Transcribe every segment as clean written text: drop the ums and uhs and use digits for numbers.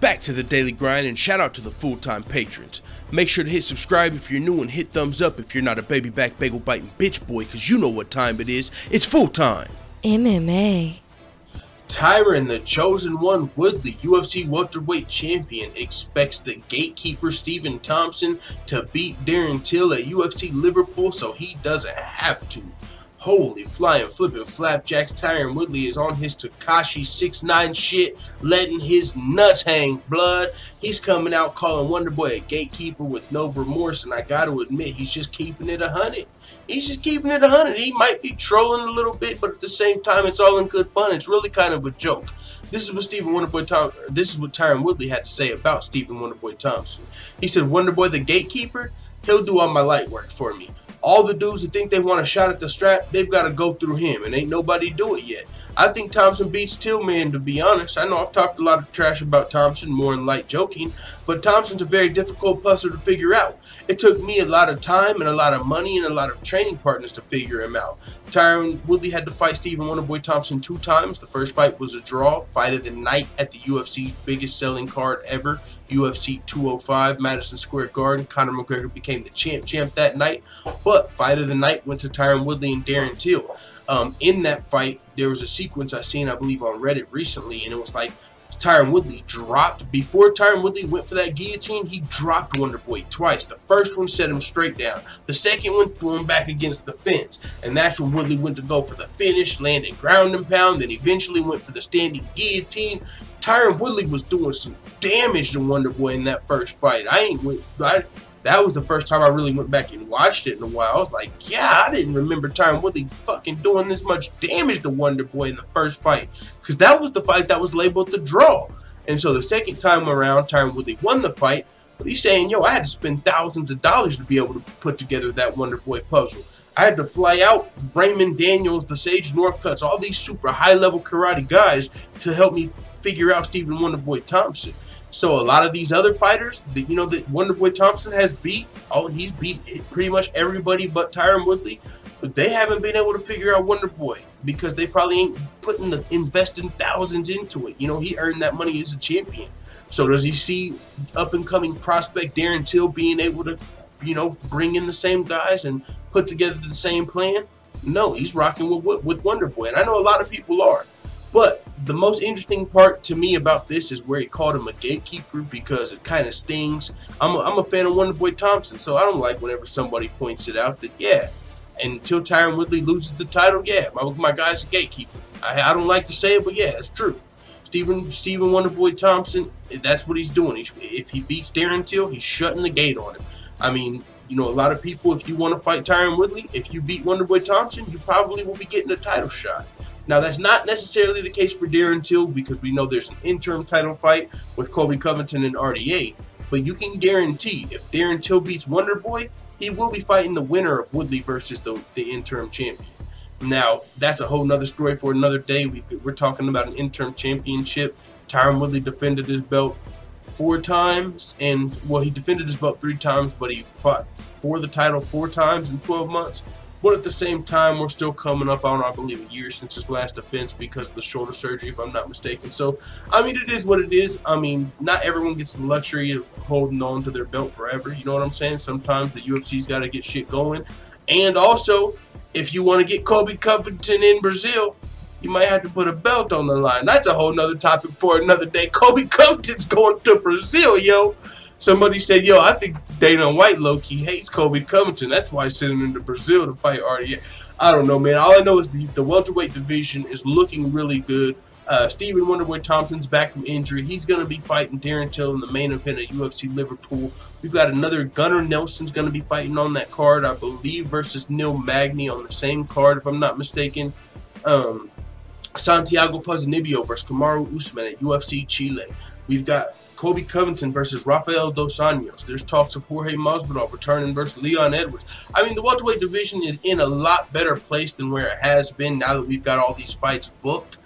Back to the daily grind, and shout out to the full-time patrons. Make sure to hit subscribe if you're new and hit thumbs up if you're not a baby back bagel biting bitch boy, cause you know what time it is. It's full time. MMA. Tyron, the chosen one, Woodley, UFC welterweight champion, expects the Gatekeeper Stephen Thompson to beat Darren Till at UFC Liverpool so he doesn't have to. Holy flying flipping flapjacks, Tyron Woodley is on his Tekashi 6ix9ine shit, letting his nuts hang, blood. He's coming out calling Wonderboy a gatekeeper with no remorse, and I gotta admit, he's just keeping it 100. He's just keeping it 100. He might be trolling a little bit, but at the same time, it's all in good fun. It's really kind of a joke. This is what Tyron Woodley had to say about Stephen Wonderboy Thompson. He said, "Wonderboy the gatekeeper, he'll do all my light work for me. All the dudes that think they want a shot at the strap, they've got to go through him, and ain't nobody do it yet." I think Thompson beats Tillman, to be honest. I know I've talked a lot of trash about Thompson, more in light joking, but Thompson's a very difficult puzzle to figure out. It took me a lot of time and a lot of money and a lot of training partners to figure him out. Tyron Woodley had to fight Stephen Wonderboy Thompson 2 times. The first fight was a draw, fight of the night at the UFC's biggest selling card ever, UFC 205, Madison Square Garden. Conor McGregor became the champ that night, but fight of the night went to Tyron Woodley and Darren Till. In that fight, there was a sequence I seen, I believe, on Reddit recently, and it was like Tyron Woodley dropped, before Tyron Woodley went for that guillotine, he dropped Wonderboy twice. The first one set him straight down. The second one threw him back against the fence. And that's when Woodley went to go for the finish, landed ground and pound, then eventually went for the standing guillotine. Tyron Woodley was doing some damage to Wonderboy in that first fight. That was the first time I really went back and watched it in a while. I was like, yeah, I didn't remember Tyron Woodley fucking doing this much damage to Wonderboy in the first fight. Because that was the fight that was labeled the draw. And so the second time around, Tyron Woodley won the fight. But he's saying, yo, I had to spend thousands of dollars to be able to put together that Wonderboy puzzle. I had to fly out Raymond Daniels, the Sage Northcutts, all these super high-level karate guys to help me figure out Stephen Wonderboy Thompson. So a lot of these other fighters that that Wonderboy Thompson has beat, he's beat pretty much everybody but Tyron Woodley, but they haven't been able to figure out Wonderboy because they probably ain't investing thousands into it. He earned that money as a champion. So does he see up and coming prospect Darren Till being able to, bring in the same guys and put together the same plan? No, he's rocking with Wonderboy, and I know a lot of people are. But the most interesting part to me about this is where he called him a gatekeeper, because it kind of stings. I'm a fan of Wonderboy Thompson, so I don't like whenever somebody points it out that, yeah, until Tyron Woodley loses the title, yeah, my guy's a gatekeeper. I don't like to say it, but yeah, it's true. Stephen Wonderboy Thompson, that's what he's doing. If he beats Darren Till, he's shutting the gate on him. I mean, a lot of people, if you want to fight Tyron Woodley, if you beat Wonderboy Thompson, you probably will be getting a title shot. Now, that's not necessarily the case for Darren Till, because we know there's an interim title fight with Colby Covington and RDA. But you can guarantee if Darren Till beats Wonderboy, he will be fighting the winner of Woodley versus the interim champion. Now, that's a whole nother story for another day. We're talking about an interim championship. Tyron Woodley defended his belt 4 times, and, well, he defended his belt 3 times, but he fought for the title 4 times in 12 months. But at the same time, we're still coming up on, I believe, a year since his last defense because of the shoulder surgery, if I'm not mistaken. So, I mean, it is what it is. I mean, not everyone gets the luxury of holding on to their belt forever. You know what I'm saying? Sometimes the UFC's got to get shit going. And also, if you want to get Colby Covington in Brazil, you might have to put a belt on the line. That's a whole nother topic for another day. Colby Covington's going to Brazil, yo. Somebody said, yo, I think Dana White low-key hates Colby Covington. That's why he's sending him to Brazil to fight RDA. I don't know, man. All I know is the welterweight division is looking really good. Stephen Wonderboy Thompson's back from injury. He's going to be fighting Darren Till in the main event at UFC Liverpool. We've got another Gunnar Nelson's going to be fighting on that card, I believe, versus Neil Magny on the same card, if I'm not mistaken. Santiago Ponzinibbio versus Kamaru Usman at UFC Chile. We've got Colby Covington versus Rafael Dos Anjos. There's talks of Jorge Masvidal returning versus Leon Edwards. I mean, the welterweight division is in a lot better place than where it has been now that we've got all these fights booked.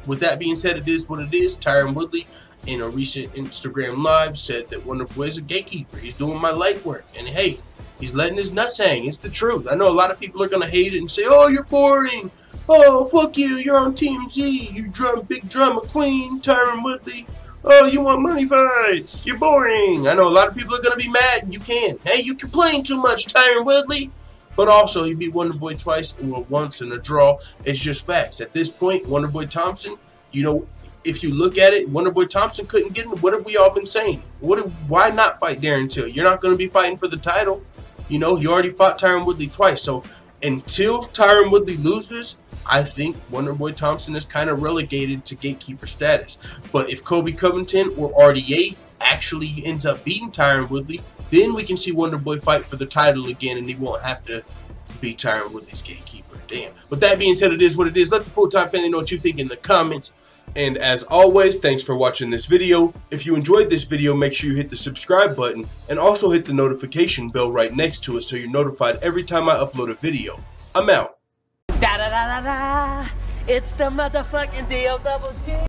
With that being said, it is what it is. Tyron Woodley, in a recent Instagram live, said that Wonderboy is a gatekeeper. He's doing my light work. And hey, he's letting his nuts hang. It's the truth. I know a lot of people are going to hate it and say, oh, you're boring. Oh, fuck you. You're on TMZ. You big drama queen, Tyron Woodley. Oh, you want money fights? You're boring. I know a lot of people are going to be mad, and you can. Hey, you complain too much, Tyron Woodley. But also, he beat Wonderboy twice, well, once in a draw. It's just facts. At this point, Wonderboy Thompson, you know, if you look at it, Wonderboy Thompson couldn't get him. What have we all been saying? Why not fight Darren Till? You're not going to be fighting for the title. You know, he already fought Tyron Woodley twice. So until Tyron Woodley loses, I think Wonderboy Thompson is kind of relegated to Gatekeeper status. But if Colby Covington or RDA actually ends up beating Tyron Woodley, then we can see Wonderboy fight for the title again, and he won't have to be Tyron Woodley's Gatekeeper. Damn. But that being said, it is what it is. Let the full-time family know what you think in the comments. And as always, thanks for watching this video. If you enjoyed this video, make sure you hit the subscribe button and also hit the notification bell right next to it so you're notified every time I upload a video. I'm out. Da da da da da. It's the motherfucking DOG.